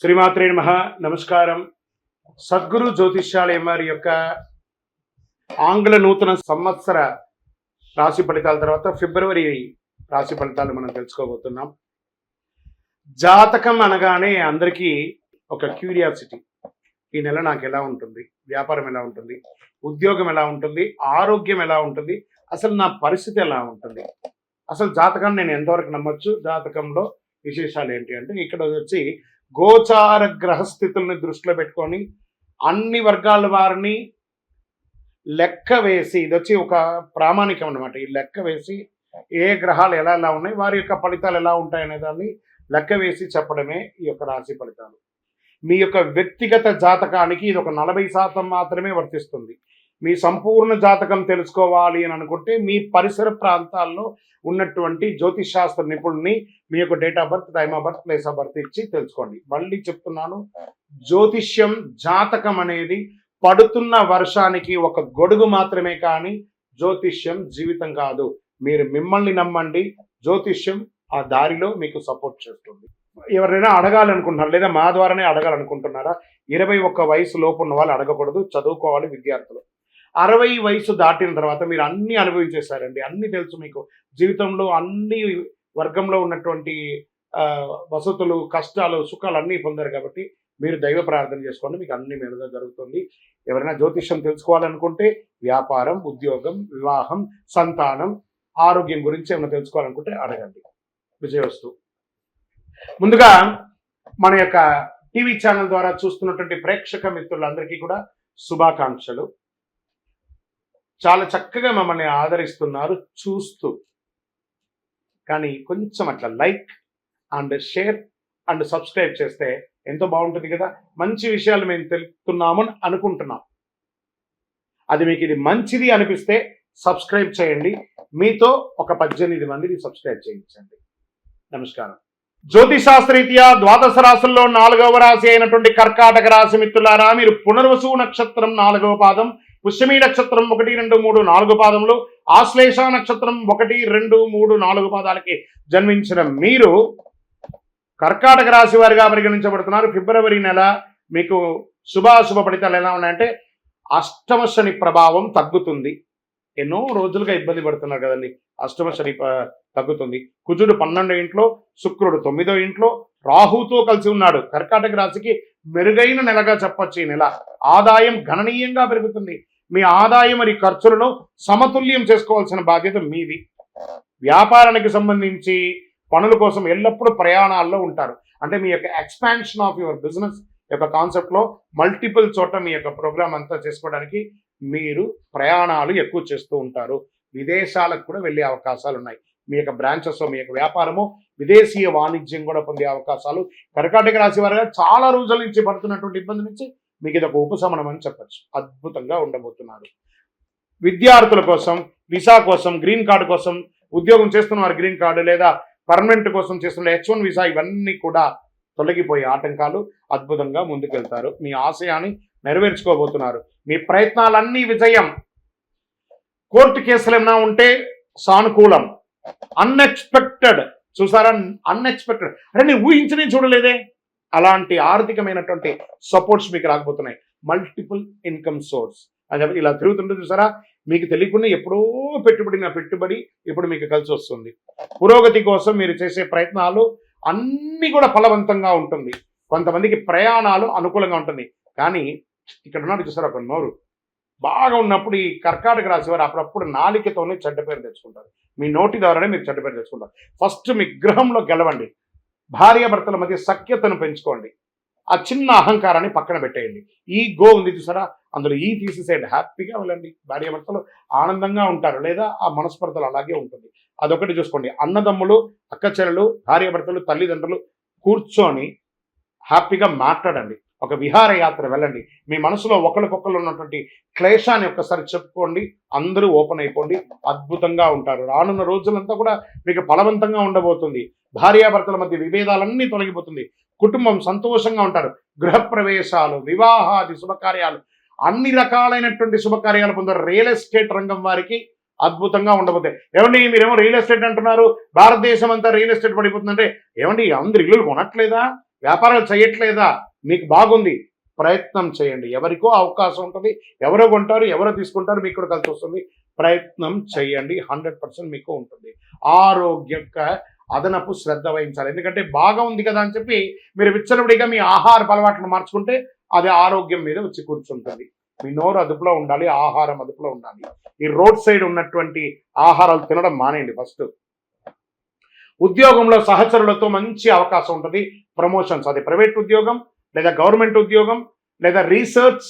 శ్రీమాత్రే నమః. నమస్కారం. సద్గురు జ్యోతిష్యాలయం వారి యొక్క ఆంగ్ల నూతన సంవత్సర రాశి ఫలితాల తర్వాత ఫిబ్రవరి రాశి ఫలితాలు మనం తెలుసుకోబోతున్నాం. జాతకం అనగానే అందరికీ ఒక క్యూరియాసిటీ. ఈ నెల నాకు ఎలా ఉంటుంది, వ్యాపారం ఎలా ఉంటుంది, ఉద్యోగం ఎలా ఉంటుంది, ఆరోగ్యం ఎలా ఉంటుంది, అసలు నా పరిస్థితి ఎలా ఉంటుంది, అసలు జాతకాన్ని నేను ఎంతవరకు నమ్మొచ్చు, జాతకంలో విశేషాలు ఏంటి అంటే ఇక్కడ వచ్చి గోచార గ్రహస్థితుల్ని దృష్టిలో పెట్టుకొని అన్ని వర్గాల వారిని లెక్క వేసి, ఇది వచ్చి ఒక ప్రామాణికం అనమాట. ఈ లెక్క వేసి ఏ గ్రహాలు ఎలా ఎలా ఉన్నాయి, వారి యొక్క ఫలితాలు ఎలా ఉంటాయనే దాన్ని లెక్క వేసి చెప్పడమే ఈ యొక్క రాశి ఫలితాలు. మీ యొక్క వ్యక్తిగత జాతకానికి ఇది ఒక 40% మాత్రమే వర్తిస్తుంది. మీ సంపూర్ణ జాతకం తెలుసుకోవాలి అని అనుకుంటే మీ పరిసర ప్రాంతాల్లో ఉన్నటువంటి జ్యోతిష్ శాస్త్ర నిపుణుల్ని మీ యొక్క date of birth, time of birth, place of birth ఇచ్చి తెలుసుకోండి. మళ్ళీ చెప్తున్నాను, జ్యోతిష్యం, జాతకం అనేది పడుతున్న వర్షానికి ఒక గొడుగు మాత్రమే, కానీ జ్యోతిష్యం జీవితం కాదు. మీరు మిమ్మల్ని నమ్మండి, జ్యోతిష్యం ఆ దారిలో మీకు సపోర్ట్ చేస్తుంది. ఎవరైనా అడగాలనుకుంటున్నారు లేదా మా ద్వారానే అడగాలనుకుంటున్నారా? 21 వయసు లోపు ఉన్న వాళ్ళు అడగకూడదు, చదువుకోవాలి విద్యార్థులు. 60 వయసు దాటిన తర్వాత మీరు అన్ని అనుభవించేశారండి, అన్ని తెలుసు మీకు. జీవితంలో అన్ని వర్గంలో ఉన్నటువంటి వసతులు, కష్టాలు, సుఖాలు అన్నీ పొందారు కాబట్టి మీరు దైవ ప్రార్థన చేసుకోండి, మీకు అన్ని మేలుగా జరుగుతుంది. ఎవరైనా జ్యోతిష్యం తెలుసుకోవాలనుకుంటే వ్యాపారం, ఉద్యోగం, వివాహం, సంతానం, ఆరోగ్యం గురించి ఏమైనా తెలుసుకోవాలనుకుంటే అడగండి. విజయవస్తు. ముందుగా మన యొక్క టీవీ ఛానల్ ద్వారా చూస్తున్నటువంటి ప్రేక్షక మిత్రులందరికీ కూడా శుభాకాంక్షలు. చాలా చక్కగా మమ్మల్ని ఆదరిస్తున్నారు చూస్తూ, కానీ కొంచెం అట్లా like and share and subscribe చేస్తే ఎంతో బాగుంటుంది కదా. మంచి విషయాలు మేము తెలుపుతున్నామని అనుకుంటున్నాం. అది మీకు ఇది మంచిది అనిపిస్తే సబ్స్క్రైబ్ చేయండి. మీతో ఒక 18 మందిని సబ్స్క్రైబ్ చేయించండి. నమస్కారం. జ్యోతిశాస్త్రరీత్యా ద్వాదశ రాశుల్లో 4వ రాశి అయినటువంటి కర్కాటక రాశి మిత్రులారా, మీరు పునర్వసు నక్షత్రం 4వ పాదం, పుష్యమి నక్షత్రం 1, 2, 3, 4 పాదములు, ఆశ్లేష నక్షత్రం 1, 2, 3, 4 పాదాలకి జన్మించిన మీరు కర్కాటక రాశి వారిగా పరిగణించబడుతున్నారు. ఫిబ్రవరి నెల మీకు శుభాశుభ ఫలితాలు ఎలా ఉన్నాయంటే, అష్టమ శని ప్రభావం తగ్గుతుంది. ఎన్నో రోజులుగా ఇబ్బంది పడుతున్నారు కదండి. అష్టమ శని తగ్గుతుంది. కుజుడు 12వ ఇంట్లో, శుక్రుడు 9వ ఇంట్లో, రాహుతో కలిసి ఉన్నాడు. కర్కాటక రాశికి మెరుగైన నెలగా చెప్పొచ్చు ఈ నెల. ఆదాయం గణనీయంగా పెరుగుతుంది. మీ ఆదాయం మరియు ఖర్చులను సమతుల్యం చేసుకోవాల్సిన బాధ్యత మీది. వ్యాపారానికి సంబంధించి పనుల కోసం ఎల్లప్పుడూ ప్రయాణాల్లో ఉంటారు. అంటే మీ యొక్క ఎక్స్పాన్షన్ ఆఫ్ యువర్ బిజినెస్ యొక్క కాన్సెప్ట్లో మల్టిపుల్ చోట మీ యొక్క ప్రోగ్రామ్ అంతా చేసుకోవడానికి మీరు ప్రయాణాలు ఎక్కువ చేస్తూ ఉంటారు. విదేశాలకు కూడా వెళ్ళే అవకాశాలు ఉన్నాయి. మీ యొక్క బ్రాంచెస్, మీ యొక్క వ్యాపారము, విదేశీయ వాణిజ్యం కూడా పొందే అవకాశాలు. కర్కాటక రాశి వారిగా చాలా రోజుల నుంచి పడుతున్నటువంటి ఇబ్బంది నుంచి మీకు ఇది ఒక ఉపశమనం అని చెప్పచ్చు. అద్భుతంగా ఉండబోతున్నారు. విద్యార్థుల కోసం, వీసా కోసం, గ్రీన్ కార్డు కోసం, ఉద్యోగం చేస్తున్న వారి గ్రీన్ కార్డు లేదా పర్మనెంట్ కోసం చేస్తున్న H1 వీసా, ఇవన్నీ కూడా తొలగిపోయే ఆటంకాలు. అద్భుతంగా ముందుకెళ్తారు. మీ ఆశయాన్ని నెరవేర్చుకోబోతున్నారు. మీ ప్రయత్నాలన్నీ విజయం. కోర్టు కేసులు ఏమైనా ఉంటే సానుకూలం. అన్ఎక్స్పెక్టెడ్, చూసారా, అన్ఎక్స్పెక్టెడ్ అంటే నేను ఊహించనే చూడలేదే, అలాంటి ఆర్థికమైనటువంటి సపోర్ట్స్ మీకు రాకపోతున్నాయి. మల్టిపుల్ ఇన్కమ్ సోర్స్ అని చెప్పి ఇలా తిరుగుతుంటే చూసారా, మీకు తెలియకుండా ఎప్పుడో పెట్టుబడి ఇప్పుడు మీకు కలిసి వస్తుంది. పురోగతి కోసం మీరు చేసే ప్రయత్నాలు అన్నీ కూడా ఫలవంతంగా ఉంటుంది. కొంతమందికి ప్రయాణాలు అనుకూలంగా ఉంటుంది. కానీ ఇక్కడ ఉన్నాడు చూసారా, ఒక నోరు బాగా ఉన్నప్పుడు ఈ కర్కాటక రాశి వారు అప్పుడప్పుడు నాలికతోనే చెడ్డ పేరు తెచ్చుకుంటారు. మీ నోటి ద్వారానే మీరు చెడ్డ పేరు తెచ్చుకుంటారు. ఫస్ట్ మీ గృహంలో గెలవండి. భార్యాభర్తల మధ్య సఖ్యతను పెంచుకోండి. ఆ చిన్న అహంకారాన్ని పక్కన పెట్టేయండి. ఈ గో ఉంది చూసారా, అందులో ఈ తీసేసేయండి. హ్యాపీగా వెళ్ళండి. భార్యాభర్తలు ఆనందంగా ఉంటారు, లేదా ఆ మనస్పర్ధలు అలాగే ఉంటుంది. అదొకటి చూసుకోండి. అన్నదమ్ములు, అక్కచెల్లెలు, భార్యాభర్తలు, తల్లిదండ్రులు కూర్చొని హ్యాపీగా మాట్లాడండి. ఒక విహారయాత్ర వెళ్ళండి. మీ మనసులో ఒకరికొకరు ఉన్నటువంటి క్లేశాన్ని ఒక్కసారి చెప్పుకోండి. అందరూ ఓపెన్ అయిపోండి. అద్భుతంగా ఉంటారు. రానున్న రోజులంతా కూడా మీకు ఫలవంతంగా ఉండబోతుంది. భార్యాభర్తల మధ్య విభేదాలన్నీ తొలగిపోతుంది. కుటుంబం సంతోషంగా ఉంటారు. గృహప్రవేశాలు, వివాహాది శుభకార్యాలు, అన్ని రకాలైనటువంటి శుభకార్యాలు పొందారు. రియల్ ఎస్టేట్ రంగం వారికి అద్భుతంగా ఉండబోతాయి. ఏమండి మీరేమో రియల్ ఎస్టేట్ అంటున్నారు, భారతదేశం అంతా రియల్ ఎస్టేట్ పడిపోతుందంటే, ఏమండి అందరు ఇల్లులు కొనట్లేదా? వ్యాపారాలు చేయట్లేదా? మీకు బాగుంది, ప్రయత్నం చేయండి. ఎవరికో అవకాశం ఉంటుంది, ఎవరో కొంటారు, ఎవరో తీసుకుంటారు, మీకు కూడా కలిసి వస్తుంది. ప్రయత్నం చేయండి, 100% మీకు ఉంటుంది. ఆరోగ్యంక అదనపు శ్రద్ధ వహించాలి. ఎందుకంటే బాగా ఉంది కదా అని చెప్పి మీరు విచ్చలవిడిగా మీ ఆహారపు అలవాట్లను మార్చుకుంటే అది ఆరోగ్యం మీద వచ్చి కూర్చుంటుంది. మీ నోరు అదుపులో ఉండాలి, ఆహారం అదుపులో ఉండాలి. ఈ రోడ్ సైడ్ ఉన్నటువంటి ఆహారాలు తినడం మానేయండి ఫస్ట్. ఉద్యోగంలో సహచరులతో మంచి అవకాశం ఉంటుంది, ప్రమోషన్స్. అది ప్రైవేట్ ఉద్యోగం లేదా గవర్నమెంట్ ఉద్యోగం లేదా రీసెర్చ్,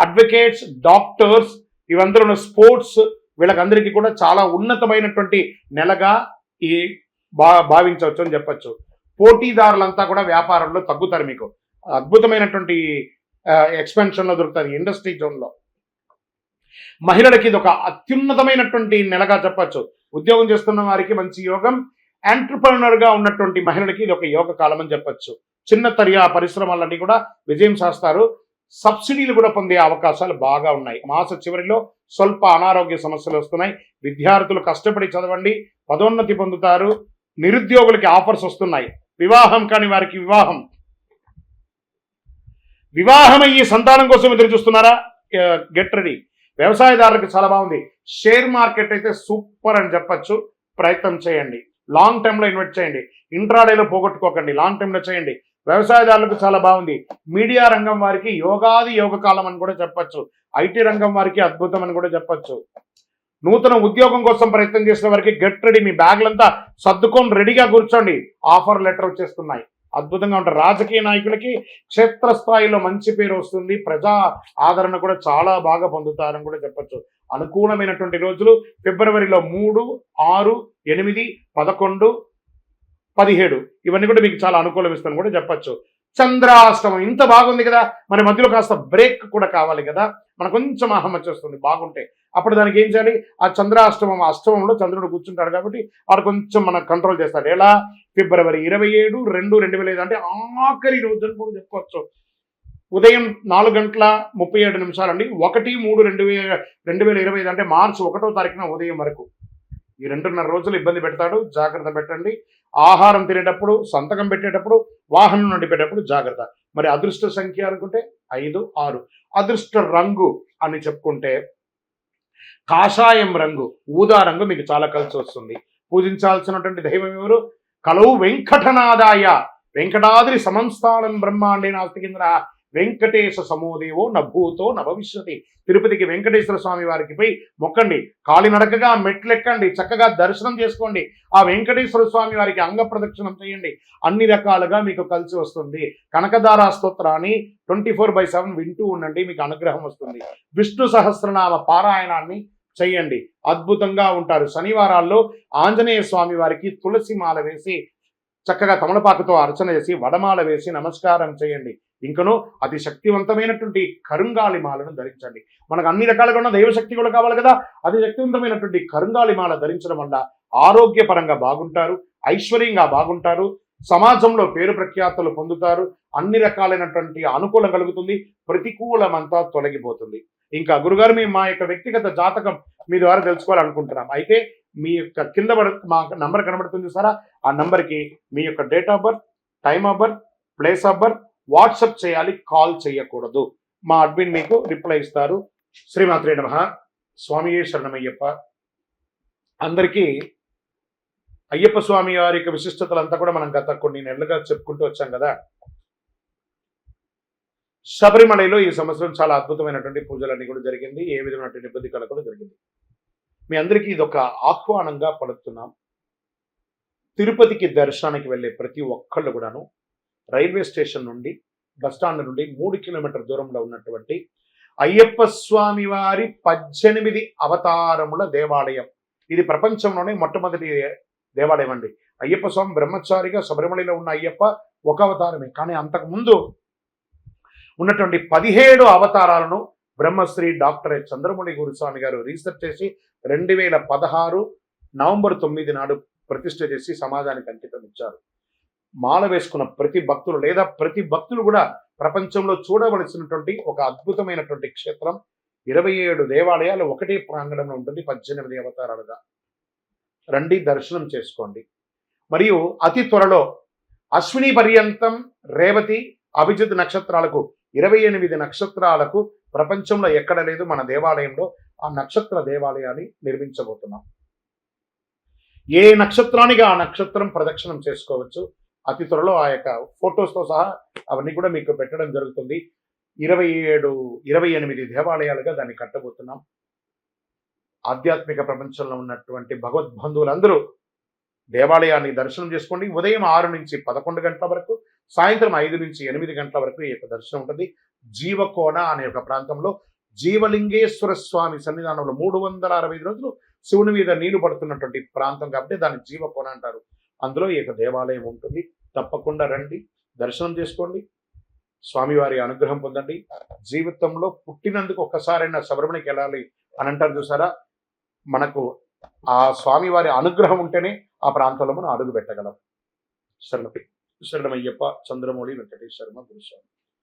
అడ్వకేట్స్, డాక్టర్స్, ఇవందరూ స్పోర్ట్స్, వీళ్ళకందరికీ కూడా చాలా ఉన్నతమైనటువంటి నెలగా ఈ భావించవచ్చు అని చెప్పచ్చు. పోటీదారులంతా కూడా వ్యాపారంలో తగ్గుతారు. మీకు అద్భుతమైనటువంటి ఎక్స్పెన్షన్లో దొరుకుతుంది ఇండస్ట్రీ జోన్లో. మహిళలకి ఇది ఒక అత్యున్నతమైనటువంటి నెలగా చెప్పచ్చు. ఉద్యోగం చేస్తున్న వారికి మంచి యోగం, ఎంటర్‌ప్రెన్యూర్‌గా ఉన్నటువంటి మహిళలకి ఇది ఒక యోగ కాలం అని చెప్పచ్చు. చిన్న తరహా పరిశ్రమలన్నీ కూడా విజయం సాధిస్తారు. సబ్సిడీలు కూడా పొందే అవకాశాలు బాగా ఉన్నాయి. మాస చివరిలో స్వల్ప అనారోగ్య సమస్యలు వస్తున్నాయి. విద్యార్థులు కష్టపడి చదవండి, పదోన్నతి పొందుతారు. నిరుద్యోగులకి ఆఫర్స్ వస్తున్నాయి. వివాహం కాని వారికి వివాహమయ్యి సంతానం కోసం ఎదురు చూస్తున్నారా? Get ready. వ్యవసాయదారులకు చాలా బాగుంది. షేర్ మార్కెట్ అయితే సూపర్ అని చెప్పచ్చు. ప్రయత్నం చేయండి. లాంగ్ టర్మ్లో ఇన్వెస్ట్ చేయండి. ఇంట్రాడేలో పోగొట్టుకోకండి, లాంగ్ టర్మ్లో చేయండి. వ్యవసాయదారులకు చాలా బాగుంది. మీడియా రంగం వారికి యోగాది యోగ కాలం అని కూడా చెప్పచ్చు. ఐటీ రంగం వారికి అద్భుతం అని కూడా చెప్పచ్చు. నూతన ఉద్యోగం కోసం ప్రయత్నం చేసిన వారికి గెట్ రెడీ. మీ బ్యాగ్లంతా సర్దుకొని రెడీగా కూర్చోండి. ఆఫర్ లెటర్ వచ్చేస్తున్నాయి, అద్భుతంగా ఉంటారు. రాజకీయ నాయకులకి క్షేత్రస్థాయిలో మంచి పేరు వస్తుంది. ప్రజా ఆదరణ కూడా చాలా బాగా పొందుతారని కూడా చెప్పచ్చు. అనుకూలమైనటువంటి రోజులు ఫిబ్రవరిలో 3, 6, 8, 11, 17 ఇవన్నీ కూడా మీకు చాలా అనుకూలం ఇస్తాను కూడా చెప్పచ్చు. చంద్రాష్టమం ఇంత బాగుంది కదా, మరి మధ్యలో కాస్త బ్రేక్ కూడా కావాలి కదా. మనకు కొంచెం అహం వచ్చేస్తుంది బాగుంటే. అప్పుడు దానికి ఏం చేయాలి? ఆ అష్టమంలో చంద్రుడు కూర్చుంటాడు కాబట్టి వాడు కొంచెం మనం కంట్రోల్ చేస్తాడు. ఎలా? ఫిబ్రవరి 27, 2, 2005 అంటే ఆఖరి రోజు అని కూడా చెప్పవచ్చు. ఉదయం 4:37 అండి. 1/3/2025 అంటే మార్చి 1వ తారీఖున ఉదయం వరకు ఈ 2.5 రోజులు ఇబ్బంది పెడతాడు. జాగ్రత్త పెట్టండి. ఆహారం తినేటప్పుడు, సంతకం పెట్టేటప్పుడు, వాహనం నడిపేటప్పుడు జాగ్రత్త. మరి అదృష్ట సంఖ్య అనుకుంటే 5, 6. అదృష్ట రంగు అని చెప్పుకుంటే కాషాయం రంగు, ఊదా రంగు మీకు చాలా కలిసి వస్తుంది. పూజించాల్సినటువంటి దైవం ఎవరు? కలవు వెంకటనాదాయ వెంకటాద్రి సమంస్థానం బ్రహ్మాండే నాస్తి కింద వెంకటేశ సమోదేవో నభూతో నభవిష్యతి. తిరుపతికి వెంకటేశ్వర స్వామి వారికి పోయి మొక్కండి. కాలినడకగా మెట్లెక్కండి, చక్కగా దర్శనం చేసుకోండి. ఆ వెంకటేశ్వర స్వామి వారికి అంగ ప్రదక్షిణం చేయండి. అన్ని రకాలుగా మీకు కలిసి వస్తుంది. కనకదారా స్తోత్రాన్ని 24/7 వింటూ ఉండండి, మీకు అనుగ్రహం వస్తుంది. విష్ణు సహస్రనామ పారాయణాన్ని చేయండి, అద్భుతంగా ఉంటారు. శనివారాల్లో ఆంజనేయ స్వామి వారికి తులసి మాల వేసి చక్కగా తమలపాకుతో అర్చన చేసి వడమాల వేసి నమస్కారం చేయండి. ఇంకనూ అతి శక్తివంతమైనటువంటి కరుంగాలి మాలను ధరించండి. మనకు అన్ని రకాలుగా ఉన్న దైవశక్తి కూడా కావాలి కదా. అతి శక్తివంతమైనటువంటి కరుంగాలి మాల ధరించడం వల్ల ఆరోగ్యపరంగా బాగుంటారు, ఐశ్వర్యంగా బాగుంటారు, సమాజంలో పేరు ప్రఖ్యాతులు పొందుతారు. అన్ని రకాలైనటువంటి అనుకూలం కలుగుతుంది, ప్రతికూలమంతా తొలగిపోతుంది. ఇంకా గురుగారు మేము మా యొక్క వ్యక్తిగత జాతకం మీ ద్వారా తెలుసుకోవాలనుకుంటున్నాం. అయితే మీ యొక్క కింద మా నంబర్ కనబడుతుంది సారా, ఆ నంబర్కి మీ యొక్క date of birth, time of birth, place of birth WhatsApp చేయాలి, కాల్ చేయకూడదు. మా అడ్మిన్ మీకు రిప్లై ఇస్తారు. శ్రీమాత్రే నమః. స్వామియే శరణమయ్యప్ప. అందరికీ అయ్యప్ప స్వామి వారి యొక్క విశిష్టతలంతా కూడా మనం గత కొన్ని నెలలుగా చెప్పుకుంటూ వచ్చాం కదా. శబరిమలలో ఈ సంవత్సరం చాలా అద్భుతమైనటువంటి పూజలన్నీ కూడా జరిగింది. ఏ విధమైనటువంటి ఇబ్బంది కలగకుండా జరిగింది. మీ అందరికీ ఇది ఒక ఆహ్వానంగా పడుతున్నాం. తిరుపతికి దర్శనానికి వెళ్ళే ప్రతి ఒక్కళ్ళు కూడాను రైల్వే స్టేషన్ నుండి, బస్టాండ్ నుండి 3 కిలోమీటర్ల దూరంలో ఉన్నటువంటి అయ్యప్ప స్వామి వారి 18 అవతారముల దేవాలయం. ఇది ప్రపంచంలోనే మొట్టమొదటి దేవాలయం అండి. అయ్యప్ప స్వామి బ్రహ్మచారిగా శబరిమలలో ఉన్న అయ్యప్ప ఒక అవతారమే, కానీ అంతకుముందు ఉన్నటువంటి 17 అవతారాలను బ్రహ్మశ్రీ డాక్టర్ చంద్రమౌళి గురుస్వామి గారు రీసెర్చ్ చేసి 2016 నవంబర్ 9 నాడు ప్రతిష్ఠ చేసి సమాజానికి అంకితం ఇచ్చారు. మాల వేసుకున్న ప్రతి భక్తులు లేదా ప్రతి భక్తులు కూడా ప్రపంచంలో చూడవలసినటువంటి ఒక అద్భుతమైనటువంటి క్షేత్రం. 27 దేవాలయాలు ఒకటే ప్రాంగణంలో ఉంటుంది, 18 అవతారాలుగా. రండి, దర్శనం చేసుకోండి. మరియు అతి త్వరలో అశ్విని పర్యంతం రేవతి అభిజిత్ నక్షత్రాలకు 28 నక్షత్రాలకు ప్రపంచంలో ఎక్కడ లేదు. మన దేవాలయంలో ఆ నక్షత్ర దేవాలయాన్ని నిర్మించబోతున్నాం. ఏ నక్షత్రానికి ఆ నక్షత్రం ప్రదక్షిణం చేసుకోవచ్చు. అతి త్వరలో ఆ యొక్క ఫొటోస్తో సహా అవన్నీ కూడా మీకు పెట్టడం జరుగుతుంది. 28 దేవాలయాలుగా దాన్ని కట్టబోతున్నాం. ఆధ్యాత్మిక ప్రపంచంలో ఉన్నటువంటి భగవద్బంధువులందరూ దేవాలయాన్ని దర్శనం చేసుకోండి. ఉదయం 6 నుంచి 11 గంటల వరకు, సాయంత్రం 5 నుంచి 8 గంటల వరకు ఈ యొక్క దర్శనం ఉంటుంది. జీవకోన అనే ఒక ప్రాంతంలో జీవలింగేశ్వర స్వామి సన్నిధానంలో 365 రోజులు శివుని మీద నీళ్లు పడుతున్నటువంటి ప్రాంతం కాబట్టి దాన్ని జీవకోన అంటారు. అందులో ఈ యొక్క దేవాలయం ఉంటుంది. తప్పకుండా రండి, దర్శనం చేసుకోండి, స్వామివారి అనుగ్రహం పొందండి. జీవితంలో పుట్టినందుకు ఒక్కసారైనా శబరిమలకి వెళ్ళాలి అని అంటారు చూసారా, మనకు ఆ స్వామివారి అనుగ్రహం ఉంటేనే ఆ ప్రాంతంలో మనం అడుగు పెట్టగలం. శరణమయ్యప్ప, చంద్రమౌళి వెంకటేశ్వర గురుస్వామి.